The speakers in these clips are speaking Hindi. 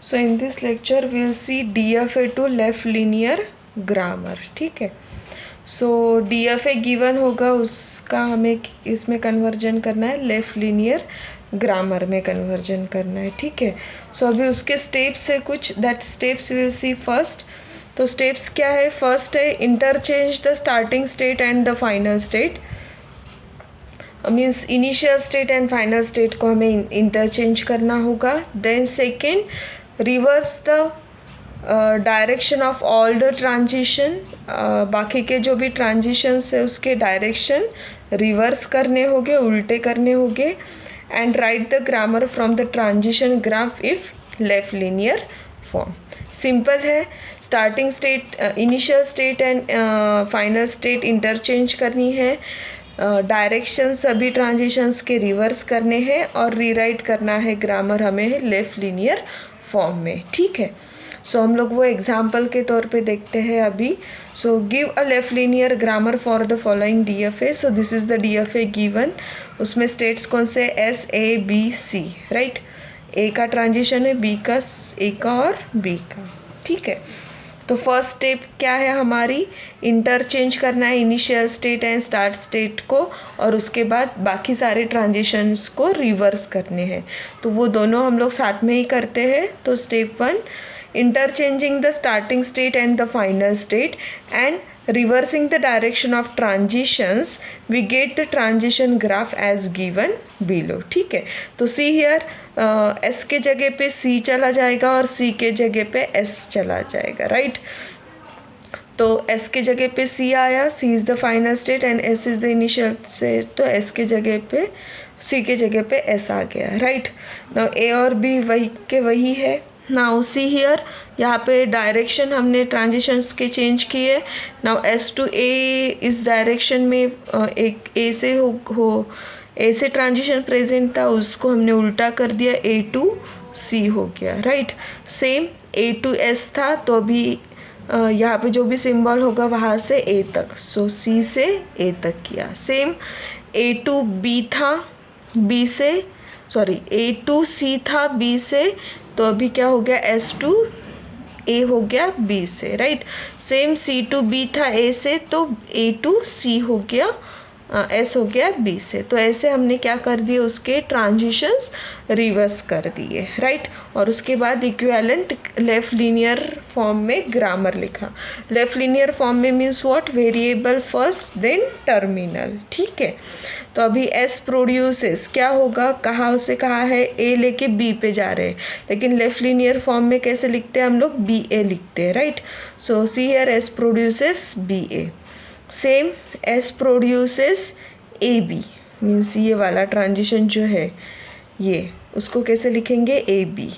So in this lecture we will see DFA to left linear grammar, ठीक है। सो DFA गिवन होगा, उसका हमें इसमें कन्वर्जन करना है, लेफ्ट लीनियर ग्रामर में कन्वर्जन करना है, ठीक है। सो अभी उसके स्टेप्स है कुछ, that steps will see first. तो स्टेप्स क्या है, फर्स्ट है interchange the starting state and the final state, means initial state and final state को हमें इंटरचेंज करना होगा। Then second, reverse the direction of all the transition, बाकी के जो भी ट्रांजिशंस है उसके डायरेक्शन रिवर्स करने होंगे, उल्टे करने होंगे। And write the grammar from the transition graph if left linear form. Simple है, starting state, initial state and final state interchange करनी है, डायरेक्शन सभी ट्रांजिशंस के रिवर्स करने हैं और रीराइट करना है ग्रामर हमें लेफ्ट लीनियर फॉर्म में, ठीक है। सो हम लोग वो एग्जाम्पल के तौर पे देखते हैं अभी। So give a left linear grammar for the following DFA। So this is the DFA given. उसमें स्टेट्स कौन से, S A B C, right. A का ट्रांजिशन है, A का और B का, ठीक है। तो फर्स्ट स्टेप क्या है हमारी, इंटरचेंज करना है initial state and start state को, और उसके बाद बाकी सारे ट्रांजिशंस को रिवर्स करने हैं। तो वो दोनों हम लोग साथ में ही करते हैं। तो step 1, interchanging the starting state and the final state and reversing the direction of transitions, we get the transition graph as given below, ठीक है। तो see here, S के जगह पे C चला जाएगा और C के जगह पे S चला जाएगा, राइट। तो S के जगह पे C आया, C is the final state and S is the initial state, तो S के जगह पे C के जगह पे S आ गया, राइट। नाउ A और B वही के वही है। नाउ सी हियर, यहाँ पे डायरेक्शन हमने ट्रांजिशंस के चेंज किए। नाउ S to A इस डायरेक्शन में एक A से ट्रांजिशन प्रेजेंट था, उसको हमने उल्टा कर दिया, A to C हो गया, right. Same A to S था, तो अभी यहाँ पे जो भी सिंबल होगा वहाँ से A तक, सो C से A तक किया। सेम A to B था, A to C था B से, तो अभी क्या हो गया, S to A हो गया B से, right. Same C to B था A से, तो A to C हो गया, S हो गया B से। तो ऐसे हमने क्या कर दिए, उसके ट्रांजिशंस रिवर्स कर दिए, राइट। और उसके बाद इक्विवेलेंट लेफ्ट लीनियर फॉर्म में ग्रामर लिखा। लेफ्ट लीनियर फॉर्म में means what, variable first then terminal, ठीक है। तो अभी S प्रोड्यूसेस क्या होगा, कहाँ से कहाँ है, A लेके B पे जा रहे हैं, लेकिन लेफ्ट लीनियर फॉर्म में कैसे लिखते हैं हम लोग, BA लिखते हैं, right. So C here S produces BA। Same S produces AB, means ये वाला ट्रांजिशन जो है ये, उसको कैसे लिखेंगे, AB,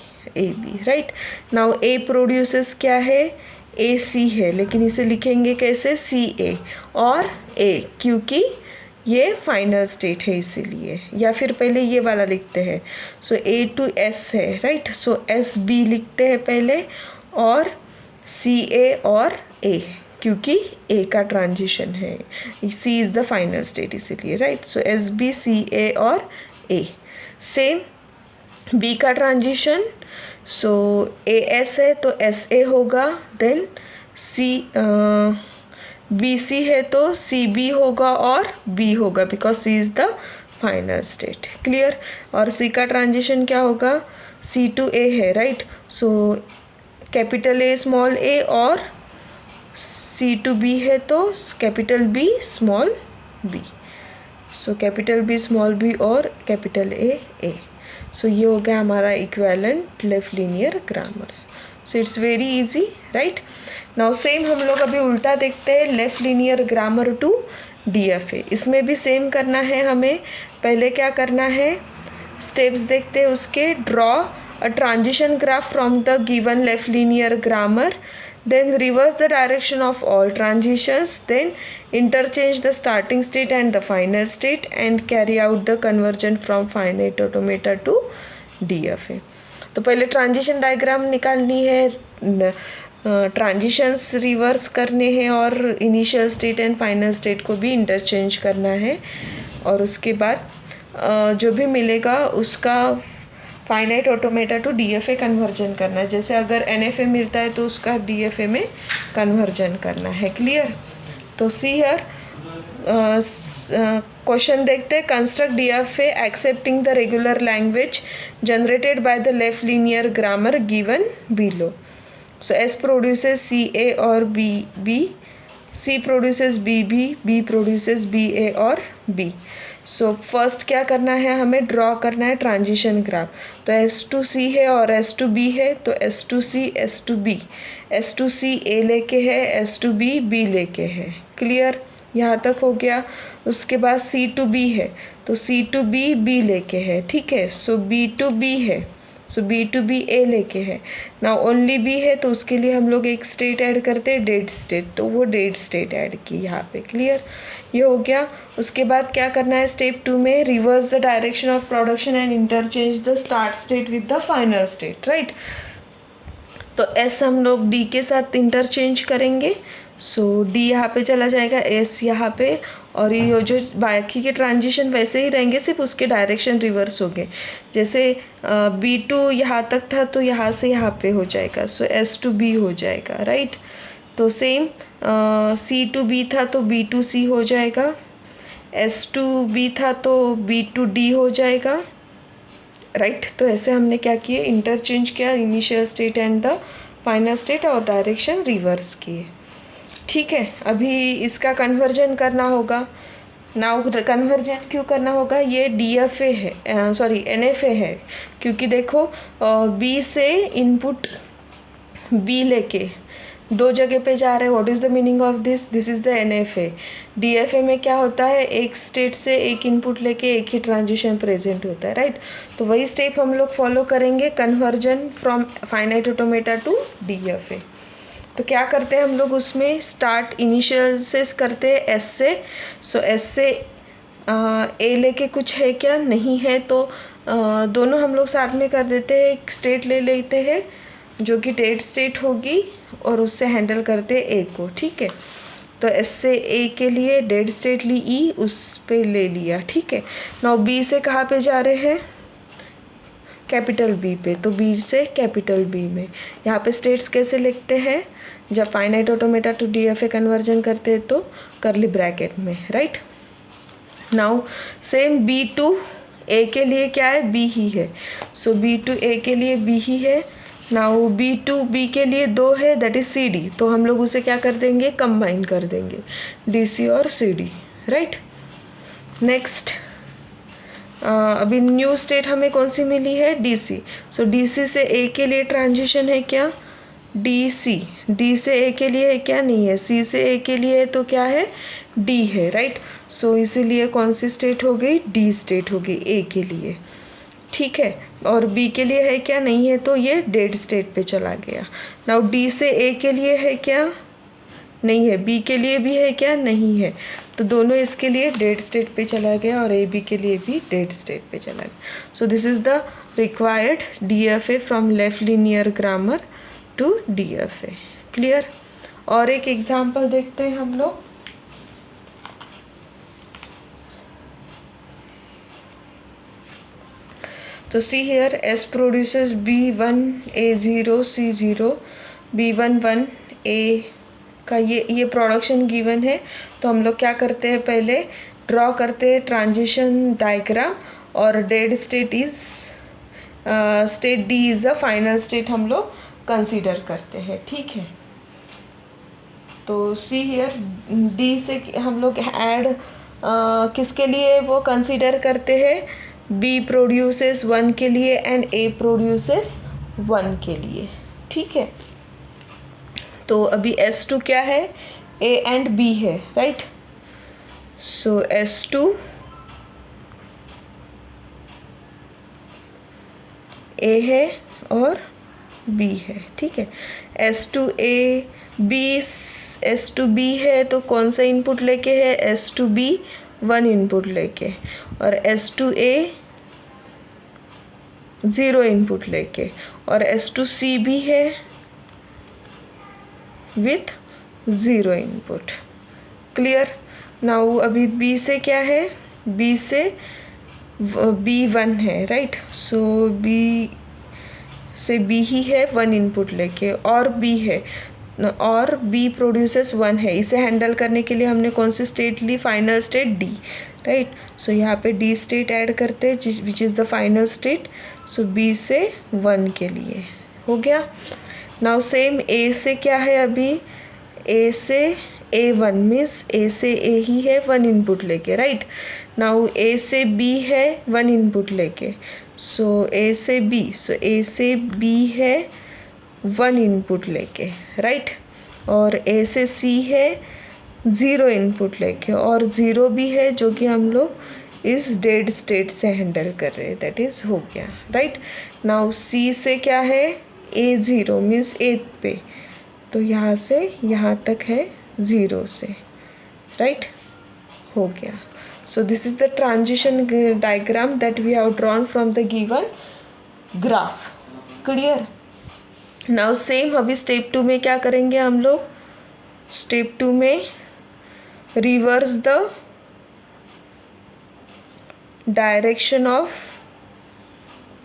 right. Now A produces क्या है, AC है, लेकिन इसे लिखेंगे कैसे, CA और A, क्योंकि ये फाइनल स्टेट है इसीलिए, या फिर पहले ये वाला लिखते हैं। सो A to S है, राइट। सो SB लिखते हैं पहले, और CA और A, क्योंकि A का ट्रांजिशन है, C is the final state इसीलिए, राइट। सो SB, CA और A। सेम B का ट्रांजिशन, सो AS है तो SA होगा, देन BC है तो CB होगा और B होगा, because C is the final state, clear. और C का ट्रांजिशन क्या होगा, C to A है, right. So capital A small a और C to B है तो capital B small b, so capital B small b और कैपिटल A। सो ये हो गया हमारा equivalent left linear grammar. So it's very easy, right. Now same हम लोग अभी उल्टा देखते हैं, left linear grammar to DFA। इसमें भी सेम करना है हमें। पहले क्या करना है, स्टेप्स देखते हैं उसके। Draw a transition graph from the given left linear grammar, then reverse the direction of all transitions, then interchange the starting state and the final state and carry out the conversion from finite automata to DFA। तो पहले ट्रांजिशन डायग्राम निकालनी है, ट्रांजिशंस रिवर्स करने हैं और initial state and final state को भी इंटरचेंज करना है, और उसके बाद जो भी मिलेगा उसका finite automata to DFA conversion करना है। जैसे अगर NFA मिलता है तो उसका DFA में कन्वर्जन करना है। क्लियर? तो सी हियर क्वेश्चन देखते हैं। Construct DFA accepting the regular language generated by the left linear grammar given below. So S produces CA और B, C produces B produces BA और B। सो फर्स्ट क्या करना है, हमें ड्रॉ करना है ट्रांजिशन ग्राफ। तो S2C है और S2B है, तो S2C S2B, S2C A लेके है, S2B B लेके है। क्लियर? यहाँ तक हो गया। उसके बाद C2B है, तो C2B B लेके है। ठीक है, सो B2B है, सो B2B A लेके है। ना ओनली B है तो उसके लिए हम लोग एक स्टेट ऐड करते हैं, डेड स्टेट, तो वो डेड स्टेट ऐड की यहाँ पे। क्लियर? ये हो गया। उसके बाद क्या करना है स्टेप 2 में, reverse the direction of production and interchange the start state with the final state, right. तो S हम लोग D के साथ इंटरचेंज करेंगे। सो D यहाँ पे चला जाएगा, S यहाँ पे, और ये जो बाकी के ट्रांजिशन वैसे ही रहेंगे, सिर्फ उसके डायरेक्शन रिवर्स हो गए। जैसे B2 यहाँ तक था तो यहाँ से यहाँ पे हो जाएगा, सो S2B हो जाएगा, राइट। तो सेम C2B था तो B2C हो जाएगा, S2B था तो B2D हो जाएगा, राइट। तो ऐसे हमने क्या किए, इंटरचेंज किया initial state and the final state और डायरेक्शन रिवर्स किए। ठीक है, अभी इसका कन्वर्जन करना होगा। नाउ कन्वर्जन क्यों करना होगा, ये DFA है, सॉरी NFA है, क्योंकि देखो B से इनपुट B लेके दो जगह पे जा रहे हैं। What is the meaning of this, this is the NFA। DFA में क्या होता है, एक स्टेट से एक इनपुट लेके एक ही ट्रांजिशन प्रेजेंट होता है, राइट। तो वही स्टेप हम लोग फॉलो करेंगे, conversion from finite automata to DFA। तो क्या करते हैं हम लोग उसमें, स्टार्ट इनिशियल से करते हैं S से। सो S से A लेके कुछ है क्या, नहीं है, तो दोनों हम लोग साथ में कर देते हैं। एक स्टेट ले लेते हैं जो कि डेड स्टेट होगी और उससे हैंडल करते हैं A को। ठीक है, तो S से A के लिए डेड स्टेट ली E, उस पे ले लिया। ठीक है, नाउ B से कहाँ पे जा रहे हैं, कैपिटल B पे, तो B से कैपिटल B में। यहाँ पे स्टेट्स कैसे लिखते हैं, जब finite automata to DFA conversion करते हैं तो करली ब्रैकेट में, right. Now same B2 A के लिए क्या है, B ही है, सो B2 A के लिए B ही है। नाउ B2 B के लिए 2 है, दैट इज CD, तो हम लोग उसे क्या कर देंगे, कंबाइन कर देंगे, DC और CD, राइट। नेक्स्ट अभी न्यू स्टेट हमें कौन सी मिली है, DC। सो DC से A के लिए ट्रांजिशन है क्या, DC, D से A के लिए है क्या, नहीं है। C से A के लिए तो क्या है, D है, राइट। सो इसीलिए कौन सी स्टेट हो गई, D स्टेट हो गई A के लिए। ठीक है, और B के लिए है क्या, नहीं है, तो ये डेड स्टेट पे चला गया। नाउ D से A के लिए है क्या, नहीं है। B के लिए भी है क्या, नहीं है, तो दोनों इसके लिए डेड स्टेट पे चला गया और AB के लिए भी डेड स्टेट पे चला गया। So this is the required DFA from left linear grammar to DFA। Clear? और एक एग्जांपल देखते हैं हम लोग। तो see here, S produces B1 A0 C0 B11 A का ये प्रोडक्शन गिवन है। तो हम लोग क्या करते हैं, पहले ड्रॉ करते हैं ट्रांजिशन डायग्राम, और dead state is state D is a final state हम लोग कंसीडर करते हैं। ठीक है, तो सी हियर D से हम लोग ऐड किसके लिए वो कंसीडर करते हैं, B प्रोड्यूसेस 1 के लिए एंड A प्रोड्यूसेस 1 के लिए। ठीक है, तो अभी S2 क्या है, A एंड B है, राइट। सो S2 A है और B है। ठीक है, S2A B S2B है, तो कौन सा इनपुट लेके है, S2B 1 इनपुट लेके, और S2A 0 इनपुट लेके, और S2C भी है विथ 0 इनपुट। क्लियर? नाउ अभी B से क्या है, B से बी 1 है, राइट। सो बी से बी ही है 1 इनपुट लेके, और बी है, और बी प्रोड्यूसेस 1 है। इसे हैंडल करने के लिए हमने कौन सी स्टेट ली? Final state D, right. So यहाँ पे डी स्टेट ऐड करते हैं which is the final state. So B से 1 के लिए हो गया। नाउ सेम ए से क्या है? अभी ए से A1 मीन्स ए से ए ही है 1 इनपुट लेके, राइट। नाउ ए से बी है 1 इनपुट लेके, सो ए से बी, सो ए से बी है 1 इनपुट लेके, राइट। और ए से सी है 0 इनपुट लेके, और 0 भी है जो कि हम लोग इस डेड स्टेट से हैंडल कर रहे हैं, दैट इज़ हो गया, राइट। नाउ सी से क्या है? A0 मीन्स 8 पे, तो यहाँ से यहाँ तक है 0 से, राइट, हो गया। So this is the transition diagram that we have drawn from the given graph. Clear? Now same अभी स्टेप 2 में क्या करेंगे हम लोग? स्टेप 2 में reverse the direction of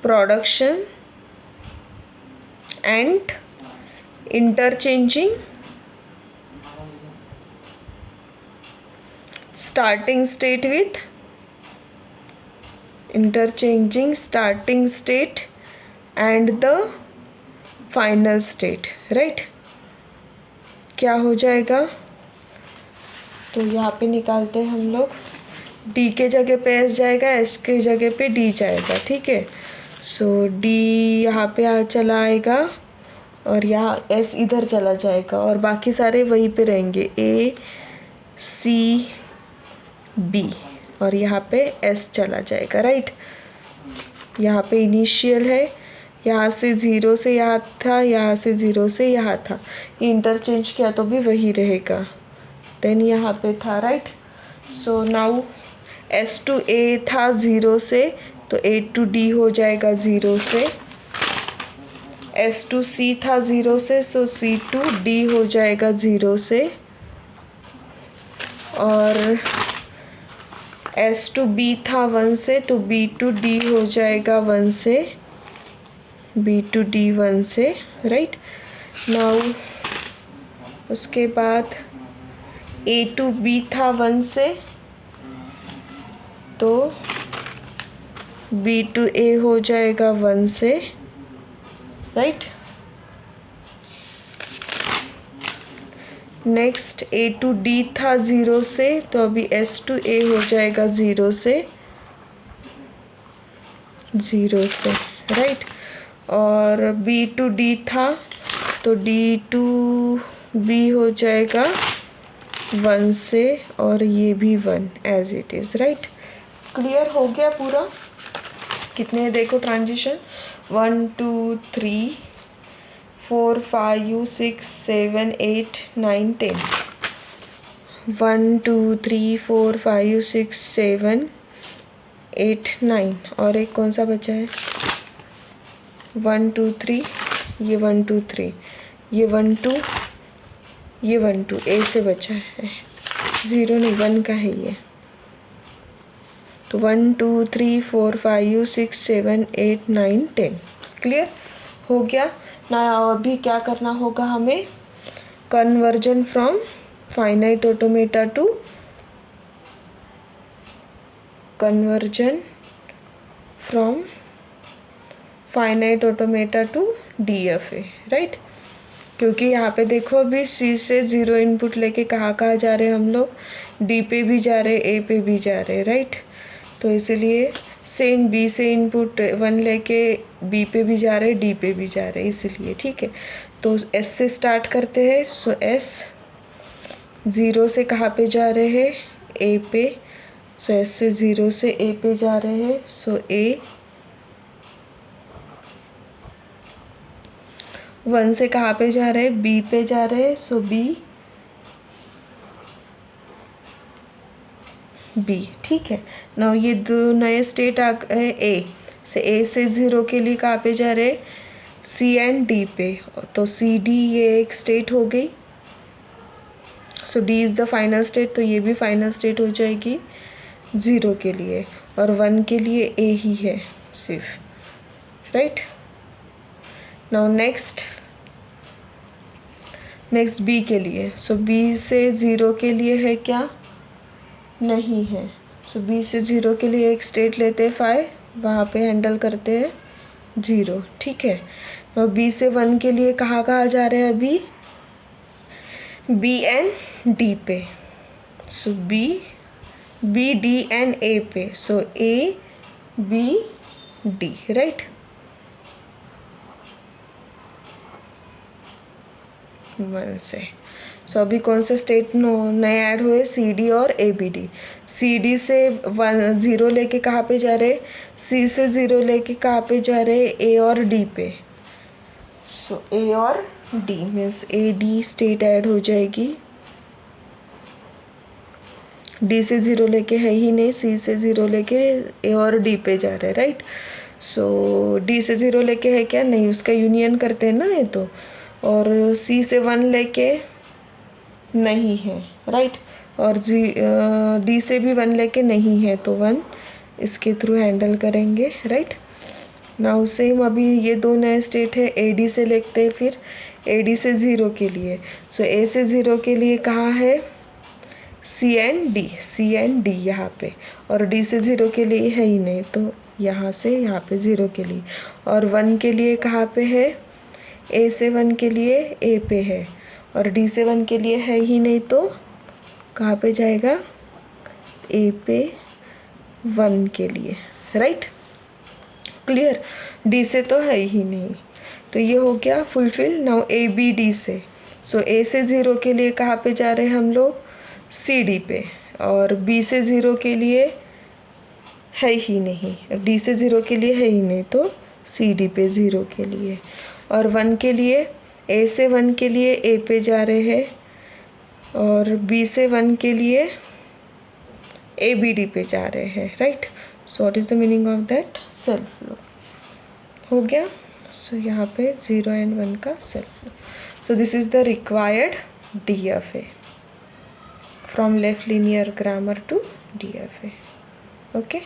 production and interchanging starting state with interchanging starting state and the final state, right। क्या हो जाएगा? तो यहाँ पे निकालते हैं हम लोग, D के जगह पे S जाएगा, S के जगह पे D जाएगा, ठीक है। सो D यहाँ पे चला आएगा और यहाँ S इधर चला जाएगा, और बाकी सारे वहीं पे रहेंगे, A C B, और यहाँ पे S चला जाएगा, राइट। यहाँ पे इनिशियल है, यहाँ से 0 से यहाँ था, यहाँ से 0 से यहाँ था, इंटरचेंज किया तो भी वही रहेगा, देन यहाँ पे था, right. So now S to A था 0 से, तो A to D हो जाएगा 0 से। S to C था 0 से, सो C to D हो जाएगा 0 से। और S to B था 1 से, तो B to D हो जाएगा 1 से, B to D 1 से, राइट। नाउ उसके बाद A to B था 1 से, तो B to A हो जाएगा 1 से, right. Next A to D था 0 से, तो अभी S to A हो जाएगा 0 से, 0 से, राइट। और B to D था, तो D to B हो जाएगा 1 से, और ये भी 1 as it is, right. Clear हो गया पूरा? कितने हैं देखो ट्रांजिशन? 1 2 3 4 5 6 7 8 9 10। 1 2 3 4 5 6 7 8 9, और एक कौन सा बचा है? 1 2 3, ये 1 2 3, ये 1 2, ये 1 2, ए से बचा है, 0 नहीं 1 का है ये। तो 1 2 3 4 5 6 7 8 9 10। क्लियर हो गया ना? अभी क्या करना होगा हमें? Conversion from finite automata to conversion from finite automata to DFA, right. क्योंकि यहाँ पे देखो अभी C से 0 इनपुट लेके कहाँ जा रहे हैं हम लोग? D पे भी जा रहे, A पे भी जा रहे, राइट। तो इसीलिए सेम B से इनपुट 1 लेके B पे भी जा रहे, D पे भी जा रहे, इसलिए, ठीक है। तो S से स्टार्ट करते हैं। सो S 0 से कहाँ पे जा रहे हैं? A पे। सो S से 0 से A पे जा रहे हैं, सो A 1 से कहाँ पे जा रहे हैं? B पे जा रहे हैं, सो B, ठीक है ना। ये दो नए स्टेट आ गए। A से 0 के लिए कहाँ पे जा रहे? C एंड D पे, तो C D ये एक स्टेट हो गई। सो D is the final state, तो ये भी फाइनल स्टेट हो जाएगी 0 के लिए। और 1 के लिए ए ही है सिर्फ, राइट। नाउ नेक्स्ट बी के लिए। सो बी से 0 के लिए है क्या, नहीं है। सो बी से 0 के लिए एक स्टेट लेते हैं 5, वहाँ पे हैंडल करते हैं 0, ठीक है। और बी से 1 के लिए कहाँ जा रहे हैं अभी, बी एंड डी पे। सो बी डी एंड ए पे। सो ए बी डी, राइट। 1 से। सो अभी कौन से स्टेट नए ऐड हुए, सी डी और A B D. C D से 0 लेके कहाँ पे जा रहे, सी से 0 लेके कहाँ पे जा रहे, ए और डी पे। सो ए और D means A D state add हो जाएगी। डी से 0 लेके है ही नहीं, सी से 0 लेके ए और डी पे जा रहे हैं, राइट। सो डी से 0 लेके है क्या, नहीं, उसका यूनियन करते हैं ना ये तो। और सी से 1 लेके नहीं है, राइट। और डी से भी 1 लेके नहीं है, तो 1 इसके थ्रू हैंडल करेंगे, राइट। नाउ सेम अभी ये दो नए स्टेट है, ए डी से लेते हैं फिर ए डी से 0 के लिए। सो ए से 0 के लिए कहाँ है, सी एंड डी यहाँ पे। और डी से 0 के लिए है ही नहीं, तो यहाँ से यहाँ पे 0 के लिए। और 1 के लिए कहाँ पे है, ए से 1 के लिए ए पे है, और डी से 1 के लिए है ही नहीं, तो कहाँ पे जाएगा, ए पे 1 के लिए, राइट। क्लियर। डी से तो है ही नहीं, तो ये हो गया fulfil. Now A B D से। सो ए से 0 के लिए कहाँ पे जा रहे हैं हम लोग, सी डी पे। और बी से 0 के लिए है ही नहीं, डी से 0 के लिए है ही नहीं, तो सी डी पे 0 के लिए। और 1 के लिए ए से 1 के लिए ए पे जा रहे हैं, और बी से 1 के लिए ए बी डी पे जा रहे हैं, right. So what is the meaning of that, self loop हो गया। सो यहाँ पे 0 एंड 1 का self loop. So this is the required DFA from left linear grammar to DFA. Okay.